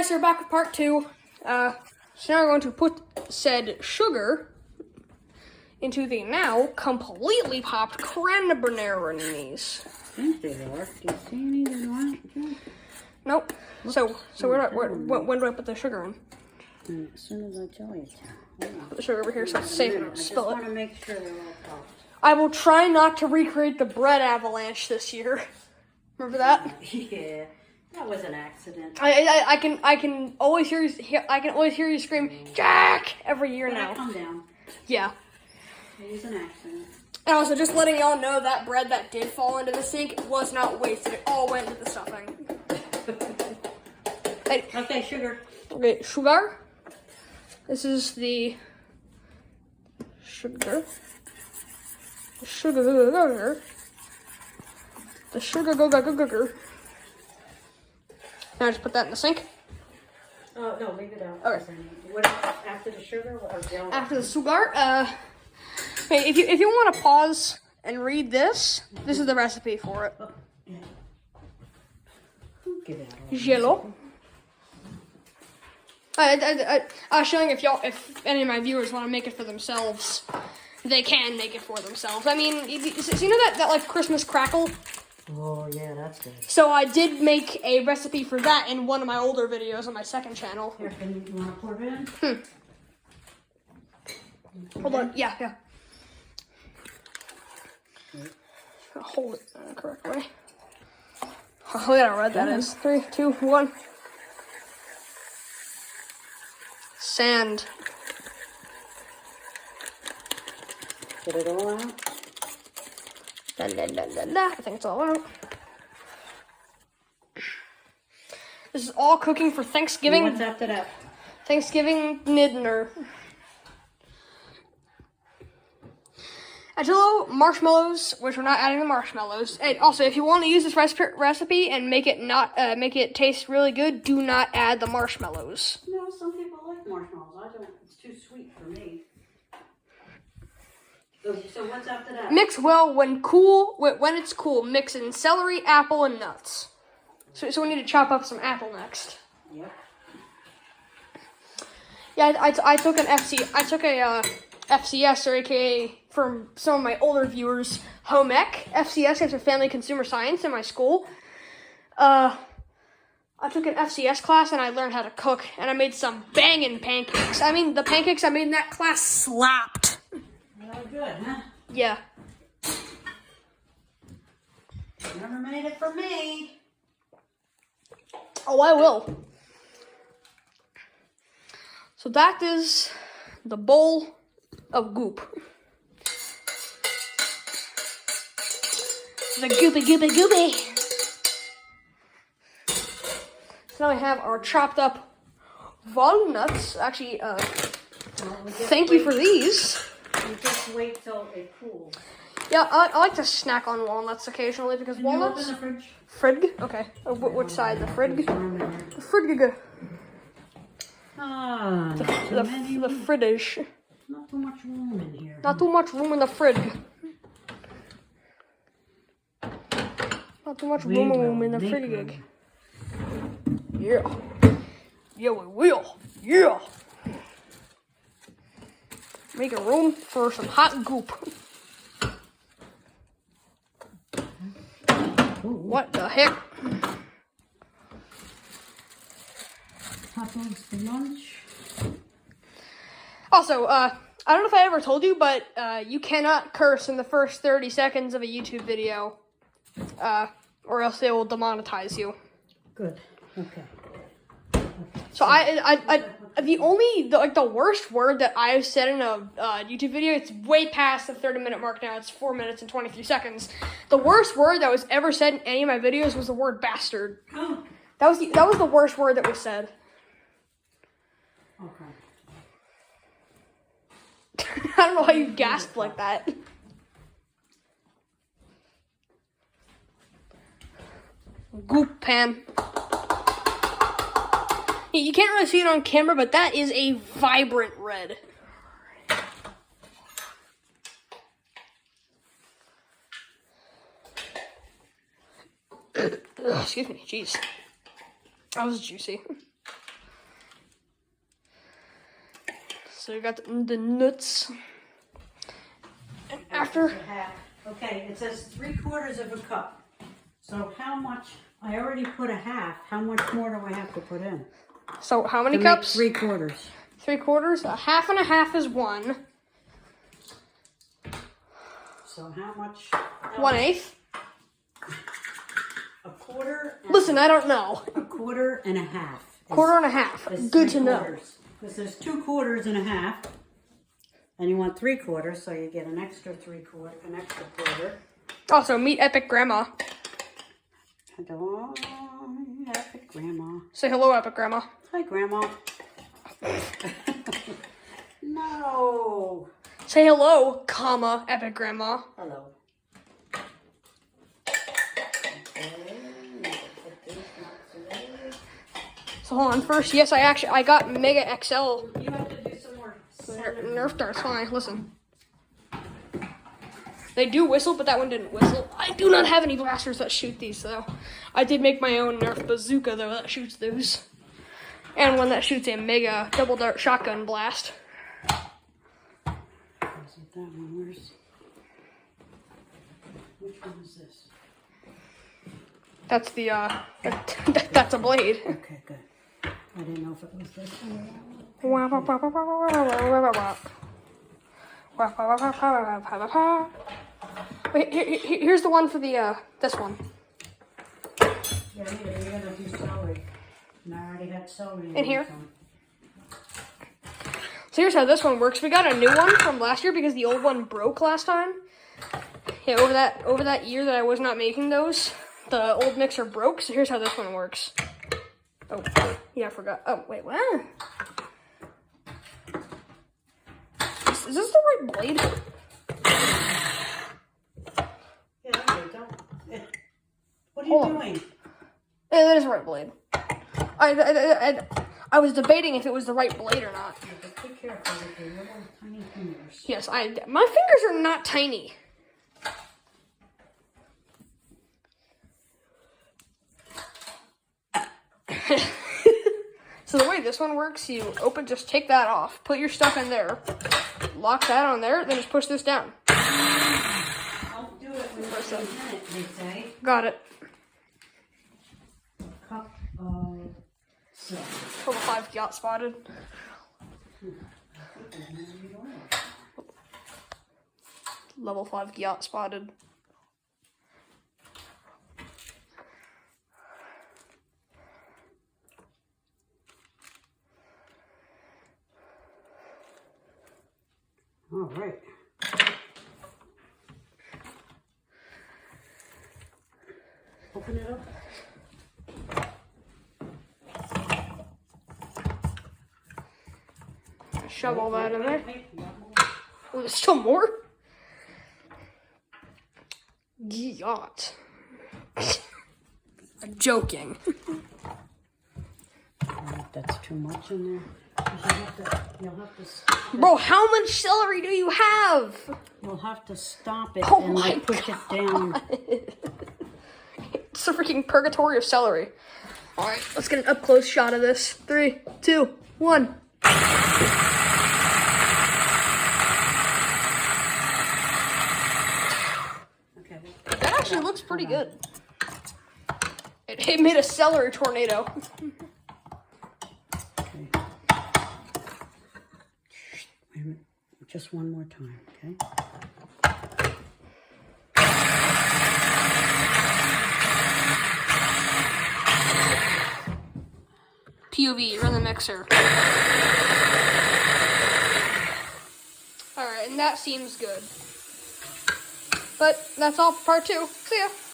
guys, we're back with part 2. So now we're going to put said sugar into the now completely popped cranberries. I think they are. Do you see any that aren't? Nope. So when do I put the sugar in? As soon as I tell you to. Put the sugar over here so it's safe and I just spill want it. to make sure they're all popped. I will try not to recreate the bread avalanche this year. Remember that? Yeah, that was an accident. I can always hear you scream Jack every year now. Calm down. Yeah. It was an accident. And also, just letting y'all know that bread that did fall into the sink was not wasted. It all went into the stuffing. Okay, sugar. Okay, sugar. This is the sugar. The sugar. The sugar. Now just put that in the sink. Oh, no, leave it out. Okay. What, after the sugar? Or After the sugar, hey, if you want to pause and read this, this is the recipe for it. Oh, yeah. Get out. Jello. I was showing if any of my viewers want to make it for themselves, they can make it for themselves. I mean, so you know that like Christmas crackle? Oh, yeah, that's good. So I did make a recipe for that in one of my older videos on my second channel. Here, you want to pour it in? Hold on, yeah. Hold it the correct way. Oh, look at how red that is. 3, 2, 1. Sand. Get it all out? I think it's all out. This is all cooking for Thanksgiving. What's after that? Thanksgiving dinner. Jello, marshmallows, which we're not adding the marshmallows. And also, if you want to use this recipe and make it taste really good, do not add the marshmallows. No, some people like marshmallows. I don't. It's too sweet for me. So what's after that? Mix well when it's cool. Mix in celery, apple, and nuts. So we need to chop up some apple next. Yep. Yeah, I took a FCS, or AKA from some of my older viewers, home ec. FCS stands for Family Consumer Science in my school. I took an FCS class and I learned how to cook, and I made some banging pancakes. I mean, the pancakes I made in that class slapped. Really good, huh? Yeah. Never made it for me. Oh, I will. So that is the bowl of goop. The goopy. So now we have our chopped up walnuts. Actually, thank you for these. You just wait till it cools. Yeah, I like to snack on walnuts occasionally because Can walnuts. you open the fridge? Fridge? Okay. Which side? The fridge? The fridge. Ah, The fridge. not too much room in here. Not too much room in the fridge. Not too much room in the fridge. Yeah. Yeah, we will. Yeah. Making room for some hot goop. What the heck? Hot dogs for lunch. Also, I don't know if I ever told you, but you cannot curse in the first 30 seconds of a YouTube video, or else they will demonetize you. Good. Okay. So the worst word that I've said in a YouTube video, it's way past the 30-minute mark now. It's 4 minutes and 23 seconds. The worst word that was ever said in any of my videos was the word bastard. Oh. That was the worst word that was said. Okay. I don't know how you gasped like that. Goop pan. You can't really see it on camera, but that is a vibrant red. Excuse me, jeez. That was juicy. So you got the nuts. And after, Okay, it says 3/4 of a cup. So how much? I already put a half. How much more do I have to put in? so how many To cups? make 3/4. 3/4. A half and a half is 1. So how much? 1/8. A quarter. Listen, I don't know. A quarter and a half. Quarter and a half. is Good to know. 3/4. This is 2/4 and a half. And you want 3/4, so you get an extra 3/4, an extra quarter. Also, meet Epic Grandma. Hello, Epic Grandma. Say hello, Epic Grandma. Hi, Grandma. No. Say hello, comma, Epic Grandma. Hello. So hold on. First, yes, I got Mega XL You have to do some more. Nerf darts. Hold on, listen. They do whistle, but that one didn't whistle. I do not have any blasters that shoot these, though. I did make my own Nerf bazooka, though, that shoots those. And one that shoots a Mega double dart shotgun blast. That one, which one is this? That's the, that's a blade. Okay, good. I didn't know if it was this one. Wait, here's the one for the, this one. Yeah, you're gonna do celery. And I already had celery In here? this one. So here's how this one works. We got a new one from last year because the old one broke last time. Yeah, over that year that I was not making those, the old mixer broke. So here's how this one works. Oh, wait, yeah, I forgot. Oh, wait, what? Is this the right blade? Yeah, okay, don't. What are Hold you on. doing? Yeah, that is the right blade. I was debating if it was the right blade or not. Be careful with your little tiny fingers. Yes, my fingers are not tiny. So the way this one works, you just take that off, put your stuff in there, lock that on there, then just push this down. Don't do it when Press you're it. in it, they say. Got it. Cup of silk. Level 5 yacht spotted. Level 5 yacht spotted. All right. Open it up. Shove all that in there. Wait. Oh, there's still more? Yacht. I'm joking. That's too much in there. You'll have to stop it. Bro, how much celery do you have? You'll have to stop it Oh and my like push it down. It's a freaking purgatory of celery. Alright, let's get an up close shot of this. 3, 2, 1. Okay. That actually looks pretty good. It made a celery tornado. Okay. Wait a minute. Just one more time, okay? POV, run the mixer. Alright, and that seems good. But that's all for part 2. See ya.